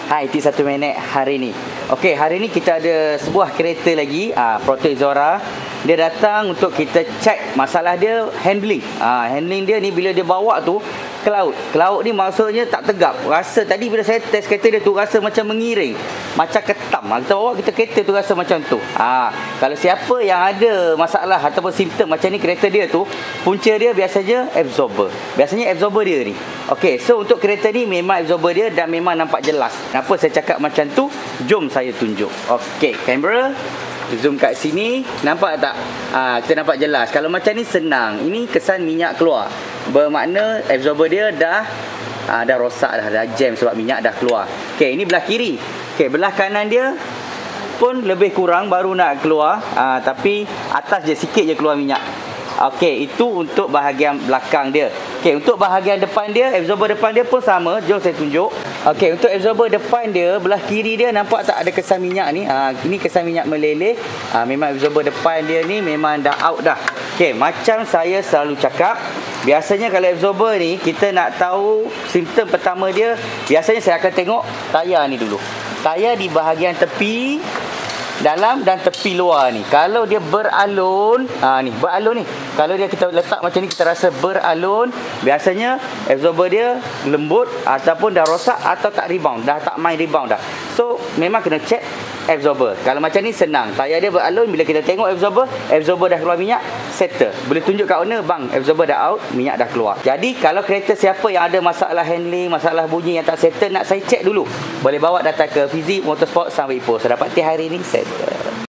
Hai, T1 Minit hari ni. Okey, hari ni kita ada sebuah kereta lagi, Proto Exora. Dia datang untuk kita cek masalah dia handling. Handling dia ni bila dia bawa tu ke laut. Ke laut ni maksudnya tak tegap. Rasa tadi bila saya test kereta dia tu rasa macam mengiring, macam ketam. Kita bawa kita kereta tu rasa macam tu. Kalau siapa yang ada masalah ataupun simptom macam ni kereta dia tu, punca dia biasanya absorber. Biasanya absorber dia ni. Okey, so untuk kereta ni memang absorber dia dan memang nampak jelas. Kenapa saya cakap macam tu? Jom saya tunjuk. Okey, kamera zoom kat sini, nampak tak? Kita nampak jelas. Kalau macam ni senang. Ini kesan minyak keluar. Bermakna absorber dia dah rosak dah jam sebab minyak dah keluar. Okey, ini belah kiri. Okey, belah kanan dia pun lebih kurang baru nak keluar, tapi atas je sikit je keluar minyak. Okey, itu untuk bahagian belakang dia. Okey, untuk bahagian depan dia, absorber depan dia pun sama. Jom saya tunjuk. Okey, untuk absorber depan dia, belah kiri dia nampak tak ada kesan minyak ni? Ini kesan minyak meleleh. Memang absorber depan dia ni memang dah out dah. Okey, macam saya selalu cakap, biasanya kalau absorber ni kita nak tahu simptom pertama dia, biasanya saya akan tengok tayar ni dulu. Tayar di bahagian tepi, dalam dan tepi luar ni. Kalau dia beralun, ni beralun ni. Kalau dia kita letak macam ni kita rasa beralun, biasanya absorber dia lembut ataupun dah rosak atau tak rebound, dah tak main rebound dah. So memang kena check absorber. Kalau macam ni senang. Tayar dia beralun, bila kita tengok absorber dah keluar minyak, settle. Boleh tunjuk kat owner, bang, absorber dah out, minyak dah keluar. Jadi kalau kereta siapa yang ada masalah handling, masalah bunyi yang tak settle, nak saya check dulu, boleh bawa datang ke Fizik Motorsport sampai Ipoh. Saya dapat hari ni settle.